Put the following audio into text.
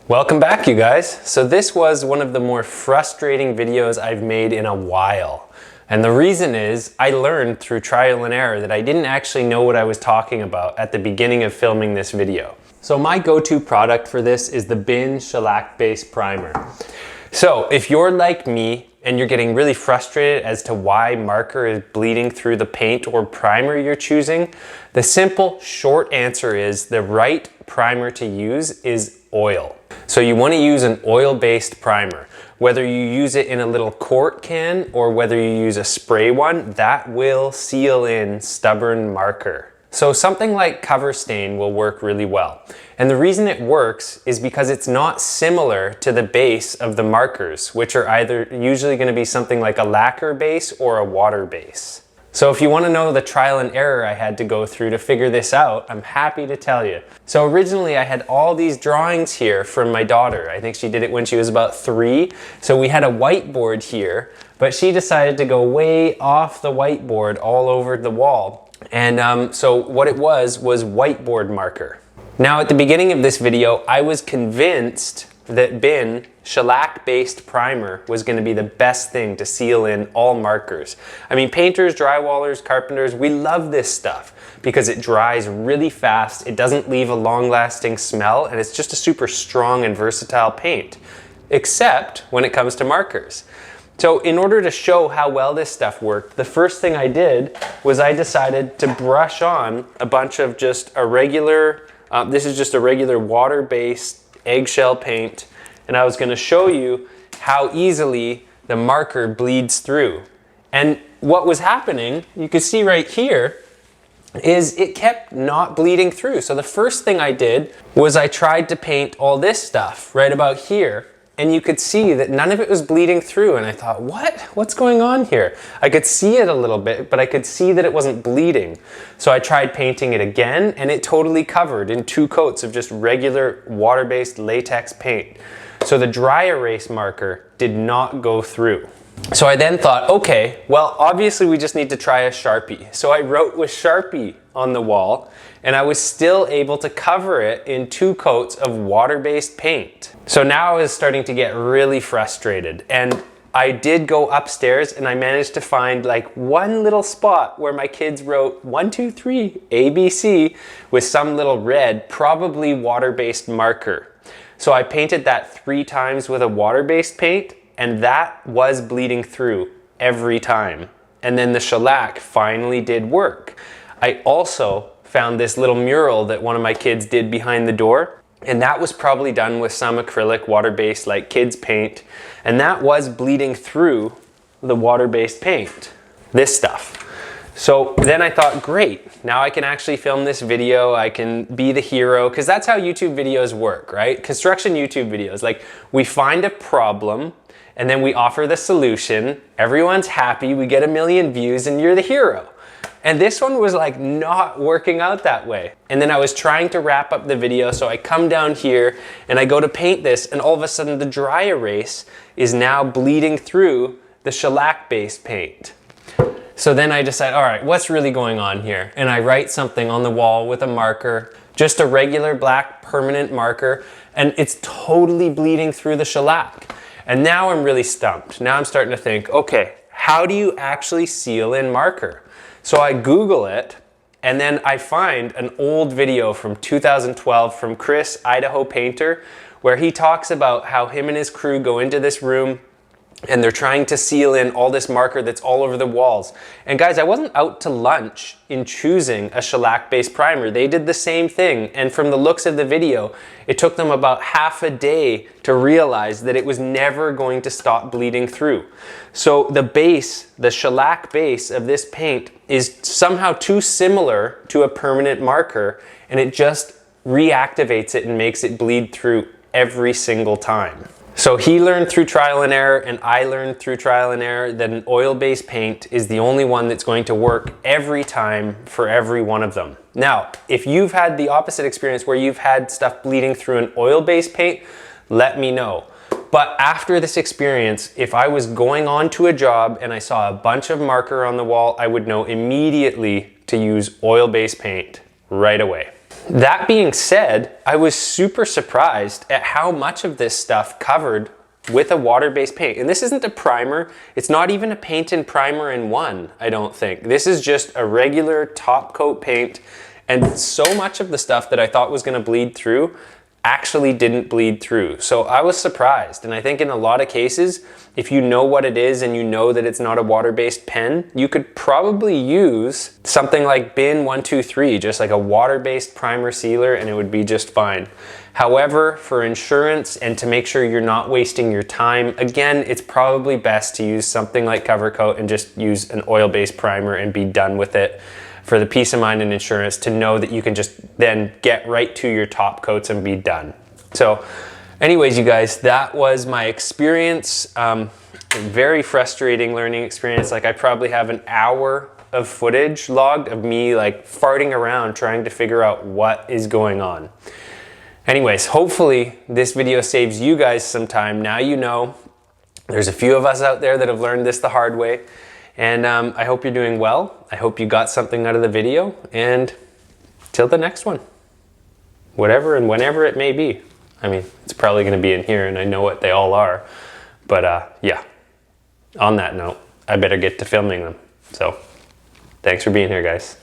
Welcome back, you guys. So this was one of the more frustrating videos I've made in a while. And the reason is I learned through trial and error that I didn't actually know what I was talking about at the beginning of filming this video. So my go-to product for this is the Bin Shellac Base Primer. So if you're like me and you're getting really frustrated as to why marker is bleeding through the paint or primer you're choosing, the simple short answer is the right primer to use is oil. So you want to use an oil-based primer. Whether you use it in a little quart can or whether you use a spray one, that will seal in stubborn marker. So something like Cover Stain will work really well. And the reason it works is because it's not similar to the base of the markers, which are either usually going to be something like a lacquer base or a water base. So if you want to know the trial and error I had to go through to figure this out, I'm happy to tell you. So originally I had all these drawings here from my daughter. I think she did it when she was about 3. So we had a whiteboard here, but she decided to go way off the whiteboard all over the wall. And so what it was whiteboard marker. Now at the beginning of this video, I was convinced that Bin shellac-based primer was going to be the best thing to seal in all markers. I mean, painters, drywallers, carpenters, we love this stuff because it dries really fast, it doesn't leave a long-lasting smell, and it's just a super strong and versatile paint, except when it comes to markers. So in order to show how well this stuff worked, the first thing I did was I decided to brush on a bunch of just a regular, this is just a regular water-based eggshell paint, and I was going to show you how easily the marker bleeds through. And what was happening, you can see right here, is it kept not bleeding through. So the first thing I did was I tried to paint all this stuff right about here, and you could see that none of it was bleeding through, and I thought, what's going on here? I could see it a little bit, but I could see that it wasn't bleeding. So I tried painting it again, and it totally covered in 2 coats of just regular water-based latex paint. So the dry erase marker did not go through. So I then thought, okay, well, obviously we just need to try a Sharpie. So I wrote with Sharpie on the wall, and I was still able to cover it in 2 coats of water-based paint. So now I was starting to get really frustrated, and I did go upstairs and I managed to find like one little spot where my kids wrote 1, 2, 3, ABC with some little red, probably water-based marker. So I painted that 3 times with a water-based paint, and that was bleeding through every time. And then the shellac finally did work. I also found this little mural that one of my kids did behind the door, and that was probably done with some acrylic water-based like kids paint, and that was bleeding through the water-based paint, this stuff. So then I thought, great, now I can actually film this video, I can be the hero, because that's how YouTube videos work, right? Construction YouTube videos, like we find a problem and then we offer the solution, everyone's happy, we get 1 million views, and you're the hero. And this one was like not working out that way. And then I was trying to wrap up the video, so I come down here and I go to paint this, and all of a sudden the dry erase is now bleeding through the shellac-based paint. So then I decide, all right, what's really going on here? And I write something on the wall with a marker, just a regular black permanent marker, and it's totally bleeding through the shellac. And now I'm really stumped. Now I'm starting to think, okay, how do you actually seal in marker? So I Google it, and then I find an old video from 2012 from Chris, Idaho Painter, where he talks about how him and his crew go into this room and they're trying to seal in all this marker that's all over the walls. And guys, I wasn't out to lunch in choosing a shellac-based primer. They did the same thing, and from the looks of the video, it took them about half a day to realize that it was never going to stop bleeding through. So the base, the shellac base of this paint is somehow too similar to a permanent marker, and it just reactivates it and makes it bleed through every single time. So he learned through trial and error, and I learned through trial and error that an oil-based paint is the only one that's going to work every time for every one of them. Now, if you've had the opposite experience where you've had stuff bleeding through an oil-based paint, let me know. But after this experience, if I was going on to a job and I saw a bunch of marker on the wall, I would know immediately to use oil-based paint right away. That being said, I was super surprised at how much of this stuff covered with a water-based paint. And this isn't a primer. It's not even a paint and primer in one, I don't think. This is just a regular top coat paint. And so much of the stuff that I thought was gonna bleed through actually didn't bleed through. So I was surprised. And I think in a lot of cases, if you know what it is and you know that it's not a water-based pen, you could probably use something like Bin 123, just like a water-based primer sealer, and it would be just fine. However, for insurance and to make sure you're not wasting your time, again, it's probably best to use something like CoverCoat and just use an oil-based primer and be done with it, for the peace of mind and insurance to know that you can just then get right to your top coats and be done. So anyways, you guys, that was my experience. Very frustrating learning experience. Like I probably have an hour of footage logged of me like farting around trying to figure out what is going on. Anyways, hopefully this video saves you guys some time. Now you know. There's a few of us out there that have learned this the hard way. And I hope you're doing well. I hope you got something out of the video. And till the next one, whatever and whenever it may be. I mean, it's probably going to be in here and I know what they all are. But yeah, on that note, I better get to filming them. So thanks for being here, guys.